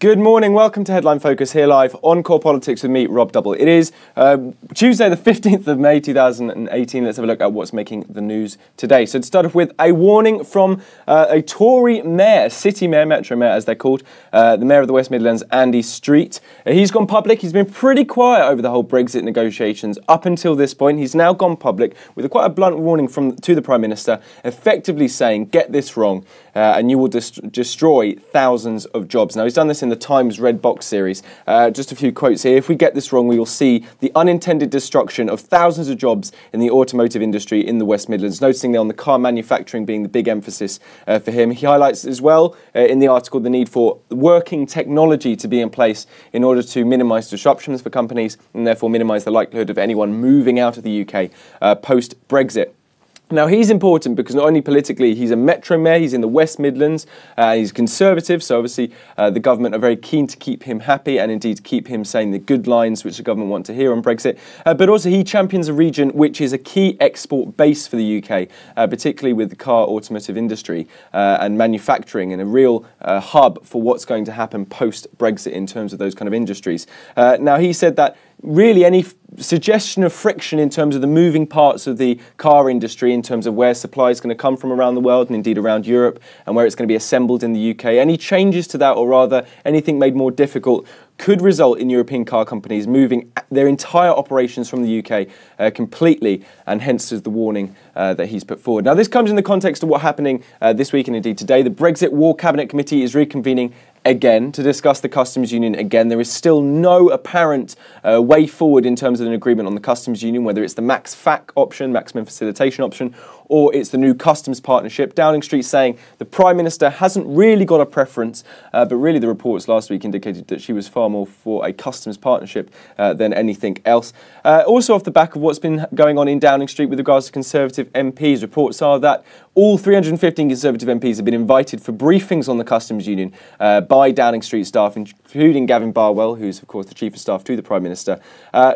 Good morning, welcome to Headline Focus here live on Core Politics with me, Rob Double. It is Tuesday the 15th of May 2018. Let's have a look at what's making the news today. So to start off with, a warning from a Tory mayor, city mayor, metro mayor as they're called, the mayor of the West Midlands, Andy Street. He's gone public. He's been pretty quiet over the whole Brexit negotiations up until this point. He's now gone public with quite a blunt warning to the Prime Minister, effectively saying, get this wrong and you will destroy thousands of jobs. Now, he's done this in the Times Red Box series. Just a few quotes here. If we get this wrong, we will see the unintended destruction of thousands of jobs in the automotive industry in the West Midlands, noticing there on the car manufacturing being the big emphasis for him. He highlights as well in the article the need for working technology to be in place in order to minimise disruptions for companies and therefore minimise the likelihood of anyone moving out of the UK post-Brexit. Now, he's important because not only politically, he's a metro mayor, he's in the West Midlands, he's conservative, so obviously the government are very keen to keep him happy and indeed keep him saying the good lines which the government want to hear on Brexit. But also he champions a region which is a key export base for the UK, particularly with the car automotive industry and manufacturing, and a real hub for what's going to happen post-Brexit in terms of those kind of industries. Now, he said that really any suggestion of friction in terms of the moving parts of the car industry, in terms of where supply is going to come from around the world and indeed around Europe and where it's going to be assembled in the UK, any changes to that, or rather anything made more difficult, could result in European car companies moving their entire operations from the UK completely, and hence is the warning that he's put forward. Now, this comes in the context of what's happening this week and indeed today. The Brexit War Cabinet Committee is reconvening again to discuss the customs union again. There is still no apparent way forward in terms of an agreement on the customs union, whether it's the max FAC option, maximum facilitation option, or it's the new customs partnership. Downing Street saying the Prime Minister hasn't really got a preference, but really the reports last week indicated that she was far more for a customs partnership than anything else. Also off the back of what's been going on in Downing Street with regards to Conservative MPs, reports are that all 315 Conservative MPs have been invited for briefings on the customs union by Downing Street staff, including Gavin Barwell, who's of course the Chief of Staff to the Prime Minister.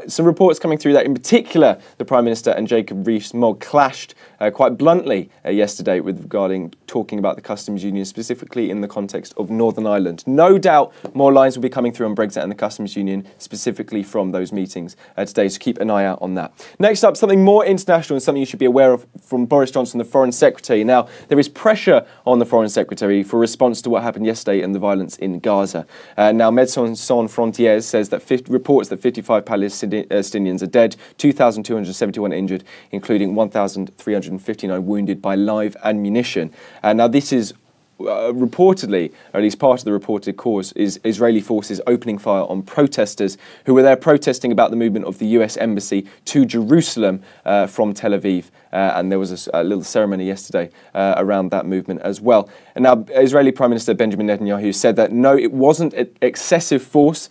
Some reports coming through that in particular the Prime Minister and Jacob Rees-Mogg clashed quite bluntly yesterday regarding talking about the customs union, specifically in the context of Northern Ireland. No doubt more lines will be coming through on Brexit and the customs union, specifically from those meetings today, so keep an eye out on that. Next up, something more international and something you should be aware of from Boris Johnson, the Foreign Secretary. Now, there is pressure on the Foreign Secretary for a response to what happened yesterday and the violence in Gaza. Now, Médecins Sans Frontières says that reports that 55 Palestinians are dead, 2,271 injured, including 1,359 wounded by live ammunition. Now, this is reportedly, or at least part of the reported cause, is Israeli forces opening fire on protesters who were there protesting about the movement of the US Embassy to Jerusalem from Tel Aviv. And there was a little ceremony yesterday around that movement as well. And now, Israeli Prime Minister Benjamin Netanyahu said that no, it wasn't excessive force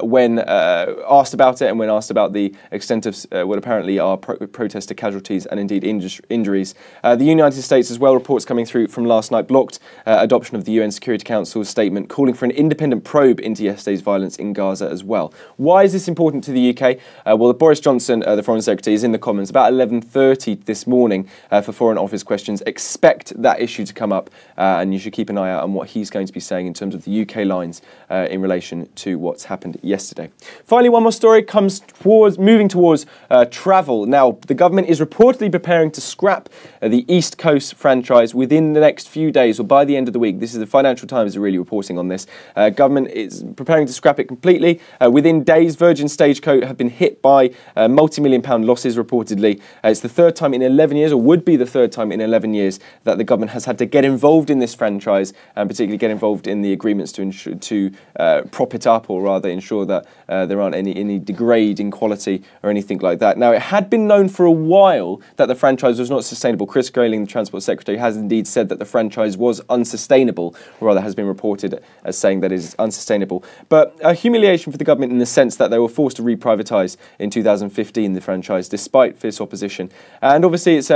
when asked about it, and when asked about the extent of what apparently are protester casualties and indeed injuries. The United States as well, reports coming through from last night, blocked adoption of the UN Security Council's statement calling for an independent probe into yesterday's violence in Gaza as well. Why is this important to the UK? Well, Boris Johnson, the Foreign Secretary, is in the Commons about 11:30 this morning for Foreign Office questions. Expect that issue to come up, and you should keep an eye out on what he's going to be saying in terms of the UK lines in relation to what's happened yesterday. Finally, one more story comes moving towards travel. Now, the government is reportedly preparing to scrap the East Coast franchise within the next few days, or by the end of the week. This is the Financial Times are really reporting on this. Government is preparing to scrap it completely. Within days, Virgin Stagecoach have been hit by multi-million-pound losses, reportedly. It's the third time in 11 years, or would be the third time in 11 years, that the government has had to get involved in this franchise, and particularly get involved in the agreements to prop it up, or rather ensure that there aren't any degrade in quality or anything like that. Now, it had been known for a while that the franchise was not sustainable. Chris Grayling, the Transport Secretary, has indeed said that the franchise was unsustainable, or rather has been reported as saying that it is unsustainable. But a humiliation for the government in the sense that they were forced to reprivatise in 2015 the franchise, despite fierce opposition. And obviously it's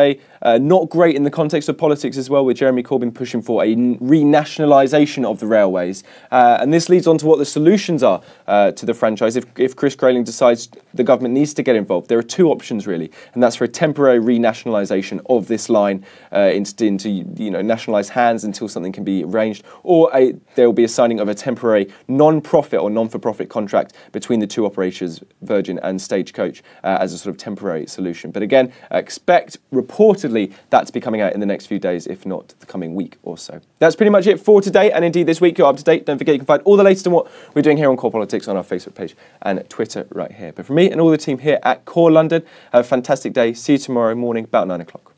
not great in the context of politics as well, with Jeremy Corbyn pushing for a renationalisation of the railways. And this leads on to what the solutions are to the franchise if Chris Grayling decides the government needs to get involved. There are two options really, and that's for a temporary renationalisation of this line into nationalised hands until something something can be arranged, or there will be a signing of a temporary non-profit or non-for-profit contract between the two operators, Virgin and Stagecoach, as a sort of temporary solution. But again, expect reportedly that to be coming out in the next few days, if not the coming week or so. That's pretty much it for today, and indeed this week. You're up to date. Don't forget you can find all the latest on what we're doing here on Core Politics on our Facebook page and Twitter right here. But from me and all the team here at Core London, have a fantastic day. See you tomorrow morning about 9 o'clock.